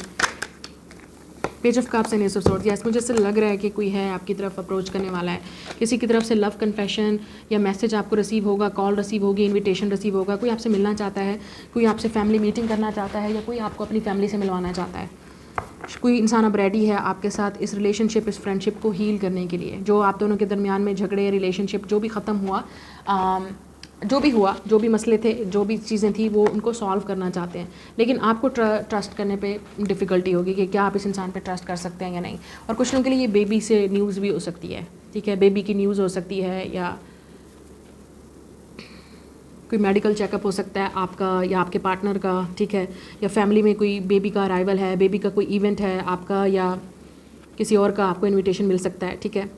Page of cups and S of swords, yes, मुझे ऐसा लग रहा है कि कोई है आपकी तरफ अप्रोच करने वाला है, किसी की तरफ से लव कन्फेशन या मैसेज आपको रिसीव होगा, कॉल रिसीव होगी, इनविटेशन रिसीव होगा, कोई आपसे मिलना चाहता है, कोई आपसे फैमिली मीटिंग करना चाहता है, या कोई आपको अपनी फैमिली से मिलवाना चाहता है। कोई इंसान अब रेडी है आपके साथ इस रिलेशनशिप, इस फ्रेंडशिप को हील करने के लिए। जो आप दोनों के दरमियान में झगड़े, रिलेशनशिप जो भी ख़त्म हुआ, जो भी मसले थे, जो भी चीज़ें थी, वो उनको सॉल्व करना चाहते हैं। लेकिन आपको ट्रस्ट करने पे डिफ़िकल्टी होगी कि क्या आप इस इंसान पे ट्रस्ट कर सकते हैं या नहीं। और कुछ लोगों के लिए ये बेबी से न्यूज़ भी हो सकती है, ठीक है, बेबी की न्यूज़ हो सकती है, या कोई मेडिकल चेकअप हो सकता है आपका या आपके पार्टनर का, ठीक है, या फैमिली में कोई बेबी का अराइवल है, बेबी का कोई इवेंट है आपका, या किसी और का आपको इनविटेशन मिल सकता है, ठीक है।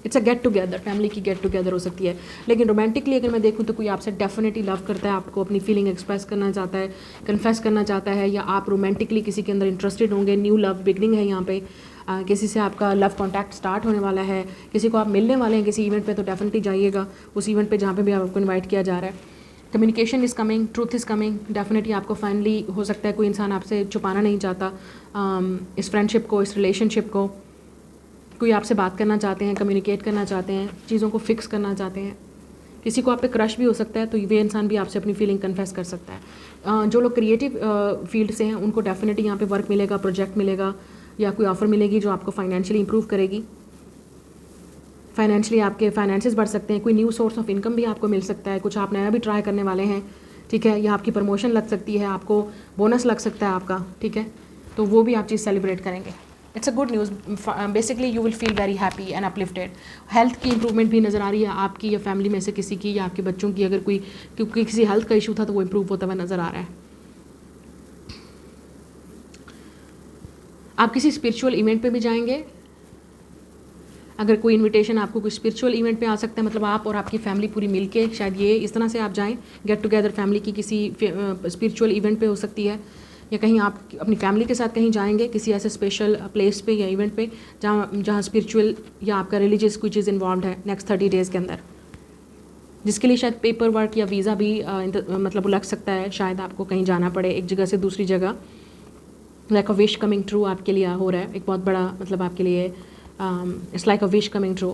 It's a get together, family की गेट टुगेदर हो सकती है। लेकिन रोमांटिकली अगर मैं देखूँ तो कोई आपसे डेफिनेटली लव करता है, आपको अपनी फीलिंग एक्सप्रेस करना चाहता है, कन्फेस करना चाहता है, या आप रोमांटिकली किसी के अंदर इंटरेस्टेड होंगे, न्यू लव बिगनिंग है यहाँ पे। किसी से आपका लव कॉन्टैक्ट स्टार्ट होने वाला है, किसी को आप मिलने वाले हैं किसी इवेंट पे, तो डेफिनेटली जाइएगा उस इवेंट पे जहाँ पे भी आपको इन्वाइट किया जा रहा है। Communication is coming, truth is coming, definitely आपको फाइनली हो सकता है कोई इंसान आपसे छुपाना नहीं चाहता इस फ्रेंडशिप को, इस रिलेशनशिप को। कोई आपसे बात करना चाहते हैं, कम्युनिकेट करना चाहते हैं, चीज़ों को फिक्स करना चाहते हैं। किसी को आप पे क्रश भी हो सकता है, तो वे इंसान भी आपसे अपनी फीलिंग कन्फेस कर सकता है। जो लोग क्रिएटिव फील्ड से हैं उनको डेफिनेटली यहाँ पे वर्क मिलेगा, प्रोजेक्ट मिलेगा, या कोई ऑफ़र मिलेगी जो आपको फाइनेंशियली इंप्रूव करेगी। फाइनेंशियली आपके फाइनेंसेस बढ़ सकते हैं, कोई न्यू सोर्स ऑफ इनकम भी आपको मिल सकता है, कुछ आप नया भी ट्राई करने वाले हैं, ठीक है, या आपकी प्रमोशन लग सकती है, आपको बोनस लग सकता है आपका, ठीक है, तो वो भी आप चीज़ सेलिब्रेट करेंगे। It's a good news, basically you will feel very happy and uplifted. Health की इंप्रूवमेंट भी नज़र आ रही है आपकी या फैमिली में से किसी की, या आपके बच्चों की, अगर कोई क्योंकि किसी हेल्थ का इशू था तो वो इंप्रूव होता हुआ नज़र आ रहा है। आप किसी स्पिरिचुअल इवेंट पे भी जाएंगे, अगर कोई इनविटेशन आपको कोई स्पिरिचुअल इवेंट पे आ सकता है, मतलब आप और आपकी फैमिली पूरी मिलके, शायद ये इस तरह से आप जाएं, गेट टुगेदर फैमिली की किसी स्पिरिचुअल इवेंट पे हो सकती है, या कहीं आप अपनी फैमिली के साथ कहीं जाएंगे किसी ऐसे स्पेशल प्लेस पे या इवेंट पे जहाँ स्पिरिचुअल या आपका रिलीजियस कोई चीज़ इन्वॉल्व है नेक्स्ट 30 डेज़ के अंदर, जिसके लिए शायद पेपर वर्क या वीज़ा भी मतलब लग सकता है, शायद आपको कहीं जाना पड़े एक जगह से दूसरी जगह। Like a wish coming true आपके लिए हो रहा है, एक बहुत बड़ा मतलब आपके लिए it's like a wish coming true.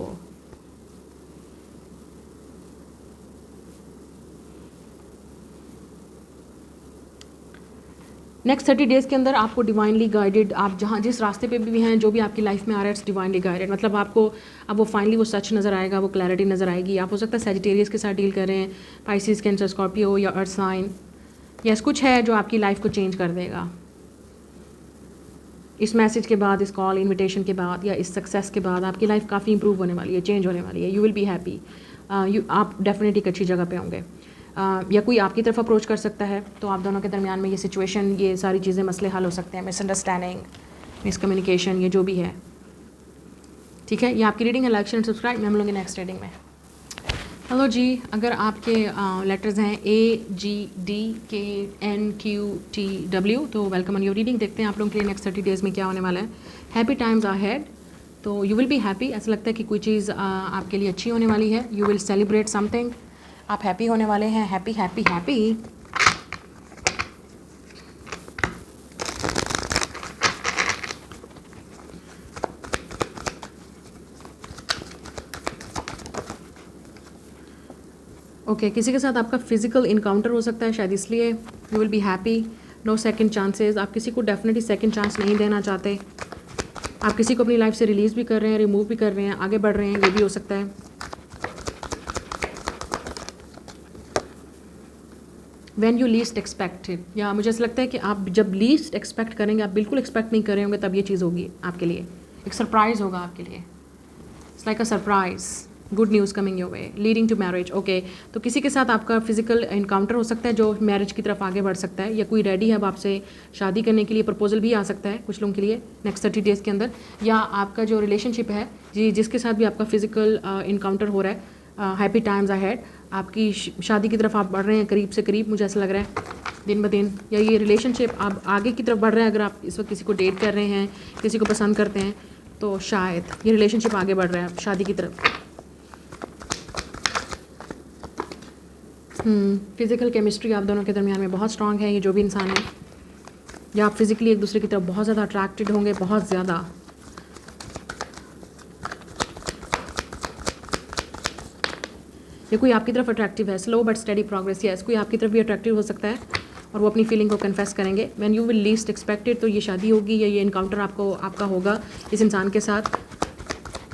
Next 30 days के अंदर आपको डिवाइनली गाइडेड, आप जहाँ जिस रास्ते पे भी हैं, जो भी आपकी लाइफ में आ रहा है, इट्स डिवाइनली गाइडेड, मतलब आपको अब वो फाइनली वो सच नज़र आएगा, वो क्लैरिटी नज़र आएगी। आप हो सकता है सेजिटेरियस के साथ डील कर रहे हैं, पाइसिस, कैंसर, स्कॉर्पियो या अर्थ साइन, यस कुछ है जो आपकी लाइफ को चेंज कर देगा। इस मैसेज के बाद, इस कॉल इनविटेशन के बाद या इस सक्सेस के बाद आपकी लाइफ काफ़ी इंप्रूव होने वाली है, चेंज होने वाली है। You will be happy. आप डेफिनेटली एक अच्छी जगह पे होंगे। या कोई आपकी तरफ अप्रोच कर सकता है, तो आप दोनों के दरमियान में ये सिचुएशन, ये सारी चीज़ें, मसले हल हो सकते हैं। मिसअंडरस्टैंडिंग, मिसकम्युनिकेशन, ये जो भी है, ठीक है। ये आपकी रीडिंग है। Like share subscribe. मैं हम लोग नेक्स्ट रीडिंग में। हेलो जी, अगर आपके लेटर्स हैं AGDKNQTW तो वेलकम ऑन योर रीडिंग। देखते हैं आप लोगों के लिए नेक्स्ट 30 डेज़ में क्या होने वाला है। हैप्पी टाइम्स आर हेड, तो यू विल बी हैप्पी। ऐसा लगता है कि कोई चीज़ आपके लिए अच्छी होने वाली है। You will celebrate something. आप हैप्पी होने वाले हैं। Happy happy happy. ओके, किसी के साथ आपका फिजिकल इनकाउंटर हो सकता है, शायद इसलिए you will be happy. No second chances. आप किसी को डेफिनेटली सेकंड चांस नहीं देना चाहते। आप किसी को अपनी लाइफ से रिलीज़ भी कर रहे हैं, रिमूव भी कर रहे हैं, आगे बढ़ रहे हैं, ये भी हो सकता है। व्हेन यू लीस्ट एक्सपेक्टेड, या मुझे ऐसा लगता है कि आप जब लीस्ट एक्सपेक्ट करेंगे, आप बिल्कुल एक्सपेक्ट नहीं कर रहे होंगे, तब ये चीज़ होगी आपके लिए। एक सरप्राइज़ होगा आपके लिए। It's like a surprise, good news coming your way, leading to marriage. Okay, तो किसी के साथ आपका फिजिकल इनकाउंटर हो सकता है जो मैरिज की तरफ आगे बढ़ सकता है, या कोई रेडी है अब आपसे शादी करने के लिए। प्रपोजल भी आ सकता है कुछ लोगों के लिए नेक्स्ट 30 डेज़ के अंदर। या आपका जो रिलेशनशिप है जी, जिसके साथ भी आपका फिजिकल इनकाउंटर हो रहा है, हैप्पी टाइम्स अहेड। आपकी शादी की तरफ आप बढ़ रहे हैं करीब से करीब, मुझे ऐसा लग रहा है दिन ब दिन। या ये रिलेशनशिप आप आगे की तरफ बढ़ रहे हैं। अगर आप इस वक्त किसी को डेट कर रहे हैं, किसी को पसंद करते हैं, तो शायद ये रिलेशनशिप आगे बढ़ रहा है शादी की तरफ। फिज़िकल केमिस्ट्री आप दोनों के दरमियान में बहुत स्ट्रांग है। ये जो भी इंसान है, या आप फिज़िकली एक दूसरे की तरफ बहुत ज़्यादा अट्रैक्टेड होंगे, बहुत ज़्यादा। ये कोई आपकी तरफ अट्रैक्टिव है, slow but study progress. Yes, कोई आपकी तरफ भी अट्रैक्टिव हो सकता है और वो अपनी फीलिंग को कन्फेस करेंगे। When you will least expected, तो ये शादी होगी या ये इनकाउंटर आपका होगा इस इंसान के साथ,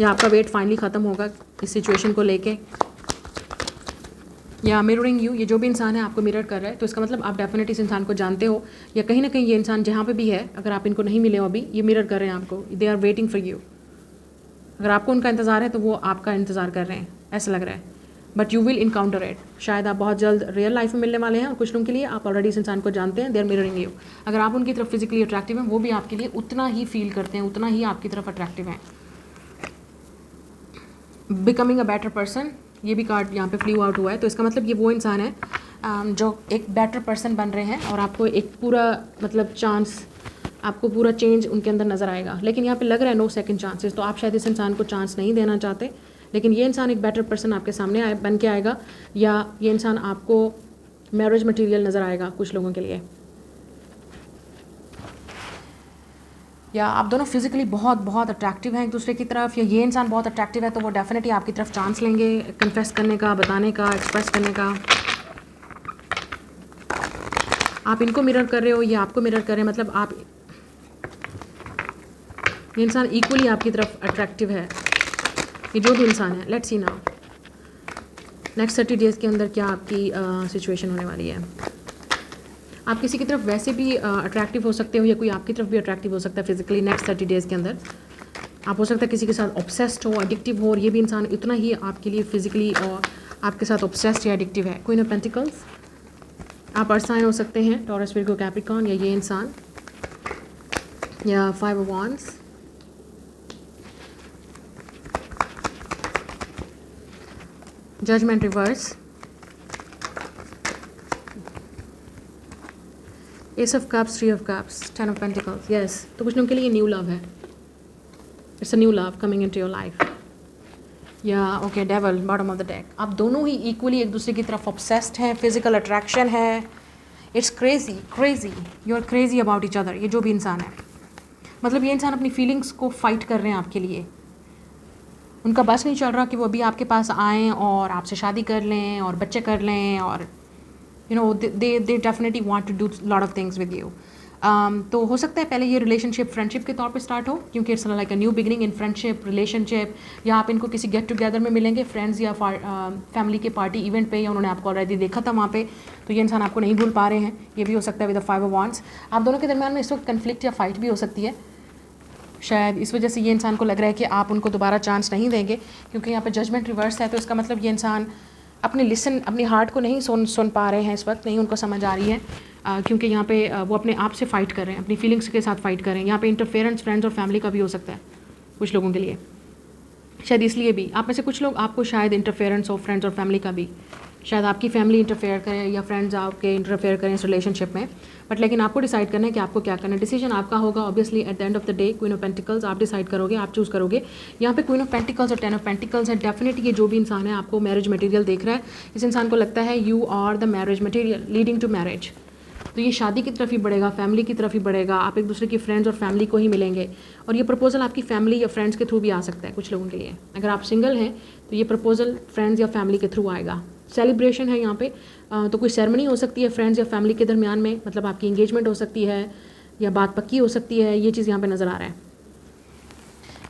या आपका वेट फाइनली ख़त्म होगा इस सिचुएशन को लेके। या मिररिंग यू, ये जो भी इंसान है आपको मिरर कर रहा है, तो इसका मतलब आप डेफिनेटली इस इंसान को जानते हो, या कहीं ना कहीं ये इंसान जहाँ पे भी है, अगर आप इनको नहीं मिले हो अभी, ये मिरर कर रहे हैं आपको। They are waiting for you. अगर आपको उनका इंतज़ार है तो वो आपका इंतज़ार कर रहे हैं, ऐसा लग रहा है। But you will encounter it. शायद आप बहुत जल्द रियल लाइफ में मिलने वाले हैं, और कुछ लोगों के लिए आप ऑलरेडी इस इंसान को जानते हैं। They are mirroring you. अगर आप उनकी तरफ फिजिकली अट्रैक्टिव हैं, वो भी आपके लिए उतना ही फील करते हैं, उतना ही आपकी तरफ अट्रैक्टिव हैं। बिकमिंग अ बेटर पर्सन, ये भी कार्ड यहाँ पे फ्लू आउट हुआ है, तो इसका मतलब ये वो इंसान है जो एक बेटर पर्सन बन रहे हैं, और आपको एक पूरा मतलब चांस, आपको पूरा चेंज उनके अंदर नज़र आएगा। लेकिन यहाँ पे लग रहा है नो सेकंड चांसेस, तो आप शायद इस इंसान को चांस नहीं देना चाहते। लेकिन ये इंसान एक बेटर पर्सन आपके सामने बन के आएगा, या ये इंसान आपको मैरिज मटेरियल नज़र आएगा कुछ लोगों के लिए। या आप दोनों फिजिकली बहुत बहुत अट्रैक्टिव हैं एक दूसरे की तरफ, या ये इंसान बहुत अट्रैक्टिव है, तो वो डेफिनेटली आपकी तरफ चांस लेंगे कन्फेस करने का, बताने का, एक्सप्रेस करने का। आप इनको मिरर कर रहे हो, ये आपको मिरर कर रहे हैं, मतलब आप, ये इंसान इक्वली आपकी तरफ अट्रैक्टिव है, ये जो भी इंसान है। Let's see now next 30 days के अंदर क्या आपकी सिचुएशन होने वाली है। आप किसी की तरफ वैसे भी अट्रैक्टिव हो सकते हो, या कोई आपकी तरफ भी अट्रैक्टिव हो सकता है फिजिकली नेक्स्ट 30 डेज़ के अंदर। आप हो सकता है किसी के साथ ऑब्सेस्ड हो, एडिक्टिव हो, और ये भी इंसान इतना ही आपके लिए फिजिकली और आपके साथ ऑब्सेस्ड या एडिक्टिव है। क्वीन ऑफ पेंटिकल्स, आप अर्थ साइन हो सकते हैं, टॉरस, विर्गो, कैप्रिकॉर्न, या ये इंसान, या 5 of wands, judgment reverse, ace of cups, 3 of cups, 10 of pentacles. Yes, तो कुछ लोगों के लिए न्यू लव है। It's a new love coming into your life. या okay, devil, bottom of the deck. आप दोनों ही इक्वली एक दूसरे की तरफ ऑब्सेस्ड हैं, फिजिकल अट्रैक्शन है। It's crazy crazy, you are crazy about each other. ये जो भी इंसान है, मतलब ये इंसान अपनी फीलिंग्स को फाइट कर रहे हैं आपके लिए। उनका बस नहीं चल रहा कि वो अभी आपके पास आएँ और आपसे शादी कर लें और बच्चे कर लें, और you know they definitely want to do lot of things with you. तो हो सकता है पहले ये रिलेशनशिप फ्रेंडशिप के तौर पे स्टार्ट हो, क्योंकि it's like a new beginning in friendship relationship. या आप इनको किसी गेट टुगेदर में मिलेंगे, फ्रेंड्स या फैमिली के पार्टी इवेंट पे, या उन्होंने आपको ऑलरेडी देखा था वहाँ पे, तो ये इंसान आपको नहीं भूल पा रहे हैं। ये भी हो सकता है विद द 5 ऑफ वांड्स। आप दोनों के दरमियान में इस वक्त कन्फ्लिक्ट या फाइट भी हो सकती है, शायद इस वजह से ये इंसान को लग रहा है कि आप उनको दोबारा चांस नहीं देंगे, क्योंकि यहाँ पे जजमेंट रिवर्स है। तो इसका मतलब ये इंसान अपनी हार्ट को नहीं सुन पा रहे हैं इस वक्त, नहीं उनको समझ आ रही है, क्योंकि यहाँ पे वो अपने आप से फ़ाइट कर रहे हैं, अपनी फीलिंग्स के साथ फ़ाइट कर रहे हैं। यहाँ पे इंटरफेरेंस फ्रेंड्स और फैमिली का भी हो सकता है कुछ लोगों के लिए, शायद इसलिए भी आप में से कुछ लोग, आपको शायद इंटरफेरेंस हो फ्रेंड्स और फैमिली का भी, शायद आपकी फैमिली इंटरफेयर करे या फ्रेंड्स आपके इंटरफेयर करें इस रिलेशनशिप में, बट लेकिन आपको डिसाइड करना है कि आपको क्या करना है। डिसीजन आपका होगा obviously at the end of the day. Queen of pentacles आप डिसाइड करोगे, आप चूज़ करोगे। यहाँ पे क्वीन ऑफ पेंटिकल्स और 10 ऑफ पेंटिकल्स है। डेफिनेटली ये जो भी इंसान है आपको मैरिज मटेरियल देख रहा है, इस इंसान को लगता है you are the marriage material leading to marriage. तो ये शादी की तरफ ही बढ़ेगा, फैमिली की तरफ ही बढ़ेगा, आप एक दूसरे की फ्रेंड्स और फैमिली को ही मिलेंगे। और ये प्रपोजल आपकी फैमिली या फ्रेंड्स के थ्रू भी आ सकता है कुछ लोगों के लिए। अगर आप सिंगल हैं तो ये प्रपोजल फ्रेंड्स या फैमिली के थ्रू आएगा। सेलिब्रेशन है यहाँ पे, तो कोई सेरेमनी हो सकती है फ्रेंड्स या फैमिली के दरमियान में, मतलब आपकी इंगेजमेंट हो सकती है या बात पक्की हो सकती है, ये चीज़ यहाँ पे नज़र आ रहा है।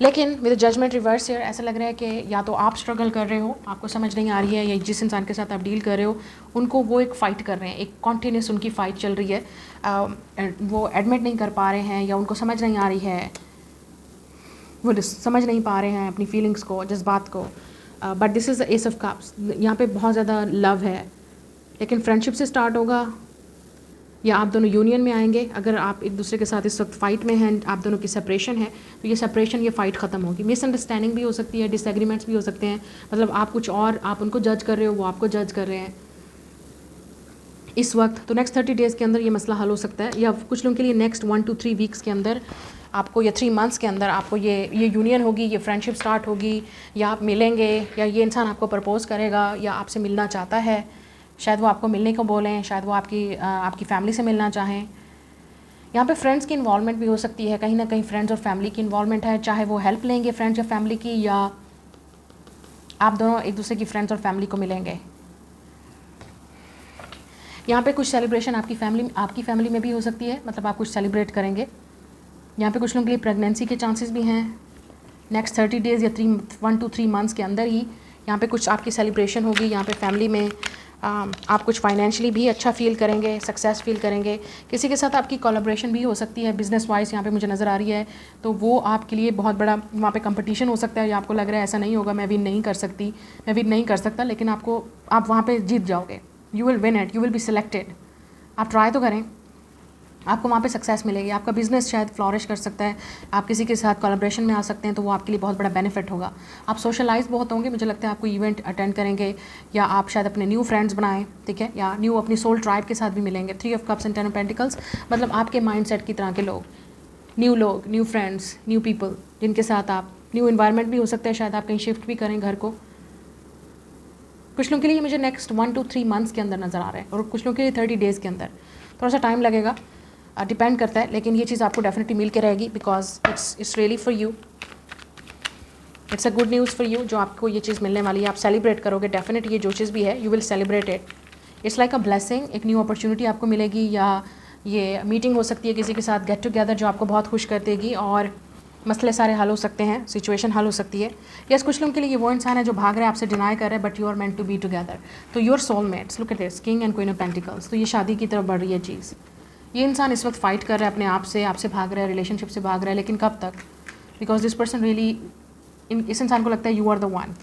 लेकिन विद जजमेंट रिवर्स ईयर ऐसा लग रहा है कि या तो आप स्ट्रगल कर रहे हो, आपको समझ नहीं आ रही है, या जिस इंसान के साथ आप डील कर रहे हो उनको वो एक फ़ाइट कर रहे हैं, एक कॉन्टीन्यूस उनकी फ़ाइट चल रही है, वो एडमिट नहीं कर पा रहे हैं या उनको समझ नहीं आ रही है, वो समझ नहीं पा रहे हैं अपनी फीलिंग्स को, जज्बात को। But this is the S of cups. यहाँ पे बहुत ज़्यादा लव है, लेकिन फ्रेंडशिप से स्टार्ट होगा या आप दोनों यूनियन में आएंगे। अगर आप एक दूसरे के साथ इस वक्त फ़ाइट में हैं, आप दोनों की सेपरेशन है, तो ये सेपरेशन, ये फ़ाइट ख़त्म होगी। मिसअंडरस्टैंडिंग भी हो सकती है, डिसएग्रीमेंट्स भी हो सकते हैं, मतलब आप कुछ और, आप उनको जज कर रहे हो, वो आपको जज कर रहे हैं इस वक्त। तो नेक्स्ट 30 डेज़ के अंदर ये मसला हल हो सकता है, या कुछ लोगों के लिए नेक्स्ट 1 to 3 वीक्स के अंदर आपको, या 3 मंथ्स के अंदर आपको ये यूनियन होगी, ये फ्रेंडशिप स्टार्ट होगी, या आप मिलेंगे, या ये इंसान आपको प्रपोज़ करेगा या आपसे मिलना चाहता है। शायद वो आपको मिलने को बोलें, शायद वो आपकी फैमिली से मिलना चाहें। यहाँ पे फ्रेंड्स की इन्वॉल्वमेंट भी हो सकती है, कहीं ना कहीं फ्रेंड्स और फैमिली की इन्वॉल्वमेंट है, चाहे वो हेल्प लेंगे फ्रेंड्स या फैमिली की, या आप दोनों एक दूसरे की फ्रेंड्स और फैमिली को मिलेंगे। यहाँ पे कुछ सेलिब्रेशन आपकी फैमिली में भी हो सकती है, मतलब आप कुछ सेलिब्रेट करेंगे। यहाँ पे कुछ लोगों के लिए प्रेगनेंसी के चांसेस भी हैं नेक्स्ट 30 डेज़ या 1 to 3 मंथ्स के अंदर ही। यहाँ पे कुछ आपकी सेलिब्रेशन होगी, यहाँ पे फैमिली में आप कुछ फाइनेंशियली भी अच्छा फील करेंगे, सक्सेस फील करेंगे। किसी के साथ आपकी कोलैबोरेशन भी हो सकती है बिज़नेस वाइज, यहाँ पे मुझे नज़र आ रही है, तो वो आपके लिए बहुत बड़ा वहाँ पे कंपटीशन हो सकता है, या आपको लग रहा है ऐसा नहीं होगा, मैं विन नहीं कर सकती, मैं विन नहीं कर सकता, लेकिन आप वहाँ पर जीत जाओगे। You will win it, you will be selected. आप ट्राई तो करें, आपको वहाँ पे सक्सेस मिलेगी। आपका बिज़नेस शायद फ्लॉरिश कर सकता है, आप किसी के साथ कोलैबोरेशन में आ सकते हैं, तो वो आपके लिए बहुत बड़ा बेनिफिट होगा। आप सोशलाइज बहुत होंगे, मुझे लगता है आपको इवेंट अटेंड करेंगे, या आप शायद अपने न्यू फ्रेंड्स बनाएं, ठीक है, या न्यू अपनी सोल ट्राइब के साथ भी मिलेंगे। 3 of cups and 10 of pentacles, मतलब आपके माइंडसेट की तरह के लोग, न्यू फ्रेंड्स, न्यू पीपल, जिनके साथ आप, न्यू इन्वायरमेंट भी हो सकता है, शायद आप कहीं शिफ्ट भी करें घर को। कुछ लोगों के लिए मुझे नेक्स्ट 1 to 3 मंथ्स के अंदर नज़र आ रहा है, और कुछ लोगों के लिए 30 डेज़ के अंदर, थोड़ा सा टाइम लगेगा, डिपेंड करता है, लेकिन ये चीज़ आपको डेफिनेटली मिल के रहेगी, because it's really for you, it's a good news for you. जो आपको ये चीज़ मिलने वाली है, आप सेलिब्रेट करोगे डेफिनेटली, ये जो चीज़ भी है you will celebrate it. It's like a blessing, एक न्यू अपॉर्चुनिटी आपको मिलेगी, या ये मीटिंग हो सकती है किसी के साथ, गेट टुगेदर, जो आपको बहुत खुश कर देगी, और मसले सारे हल हो सकते हैं, सिचुएशन हल हो सकती है। यस, कुछ लोगों के लिए ये वो इंसान है जो भाग रहा है, आपसे डिनाई कर रहा है, but you are meant to be together. तो your soulmates, look at this, king and queen of pentacles. तो ये शादी की तरफ बढ़ रही है चीज़। ये इंसान इस वक्त फ़ाइट कर रहा है अपने आप से, आपसे भाग रहा है, रिलेशनशिप से भाग रहा है, लेकिन कब तक? बिकॉज दिस पर्सन रियली, इस इंसान को लगता है यू आर द वन।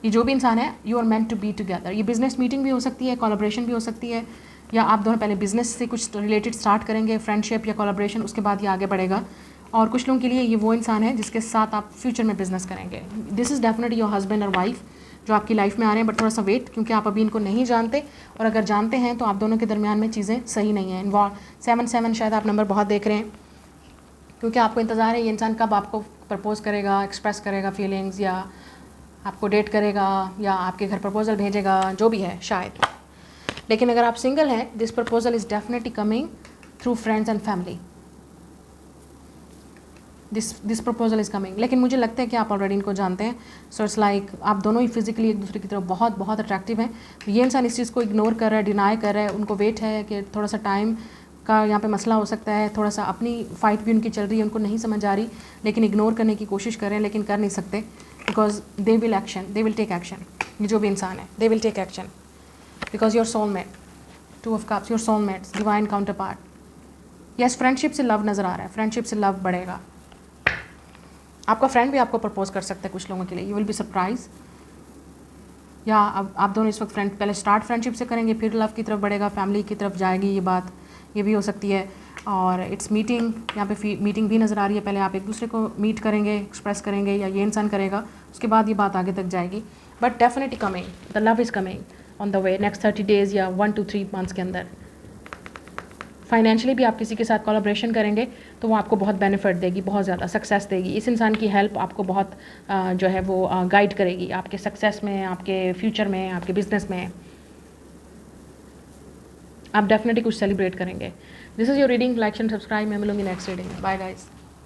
ये जो भी इंसान है, you are meant to be together. ये बिजनेस मीटिंग भी हो सकती है, कोलैबोरेशन भी हो सकती है, या आप दोनों पहले बिजनेस से कुछ रिलेटेड स्टार्ट करेंगे, फ्रेंडशिप या कोलैबोरेशन, उसके बाद ये आगे बढ़ेगा। और कुछ लोगों के लिए ये वो इंसान है जिसके साथ आप फ्यूचर में बिजनेस करेंगे। This is definitely your husband और वाइफ जो आपकी लाइफ में आ रहे हैं, बट थोड़ा सा वेट, क्योंकि आप अभी इनको नहीं जानते, और अगर जानते हैं तो आप दोनों के दरमियान में चीज़ें सही नहीं हैं। 7 शायद आप नंबर बहुत देख रहे हैं, क्योंकि आपको इंतज़ार है ये इंसान कब आपको प्रपोज़ करेगा, एक्सप्रेस करेगा फीलिंग्स, या आपको डेट करेगा, या आपके घर प्रपोज़ल भेजेगा, जो भी है शायद। लेकिन अगर आप सिंगल हैं, this proposal is definitely coming through friends and family. This proposal is coming. लेकिन मुझे लगता है कि आप ऑलरेडी इनको जानते हैं, सो इट्स लाइक आप दोनों ही फिजिकली एक दूसरे की तरफ बहुत बहुत अट्रैक्टिव हैं। तो ये इंसान इस चीज़ को इग्नोर कर रहा है, डिनाई कर रहा है, उनको वेट है कि थोड़ा सा टाइम का यहाँ पे मसला हो सकता है, थोड़ा सा अपनी फ़ाइट भी उनकी चल रही है, उनको नहीं समझ आ रही, लेकिन इग्नोर करने की कोशिश कर रहे हैं, लेकिन कर नहीं सकते, because they will take action. ये जो भी इंसान है, they will take action, because your soulmate, 2 of cups, your soulmates, divine counterpart, yes, friendship से लव नज़र आ रहा है, फ्रेंडशिप से लव बढ़ेगा। आपका फ्रेंड भी आपको प्रपोज कर सकता है कुछ लोगों के लिए, यू विल बी सरप्राइज। या अब आप दोनों इस वक्त पहले स्टार्ट फ्रेंडशिप से करेंगे, फिर लव की तरफ बढ़ेगा, फैमिली की तरफ जाएगी ये बात, ये भी हो सकती है। और इट्स मीटिंग, यहाँ पे मीटिंग भी नज़र आ रही है। पहले आप एक दूसरे को मीट करेंगे, एक्सप्रेस करेंगे, या ये इंसान करेगा, उसके बाद ये बात आगे तक जाएगी। But definitely coming, the love is coming on the way next 30 days या 1 to 3 मंथ्स के अंदर। फाइनेंशियली भी आप किसी के साथ कोलैबोरेशन करेंगे तो वो आपको बहुत बेनिफिट देगी, बहुत ज़्यादा सक्सेस देगी। इस इंसान की हेल्प आपको बहुत जो है वो गाइड करेगी आपके सक्सेस में, आपके फ्यूचर में, आपके बिजनेस में। आप डेफिनेटली कुछ सेलिब्रेट करेंगे। This is your reading. Like and subscribe. मैं मिलूंगी नेक्स्ट रीडिंग में। Bye guys.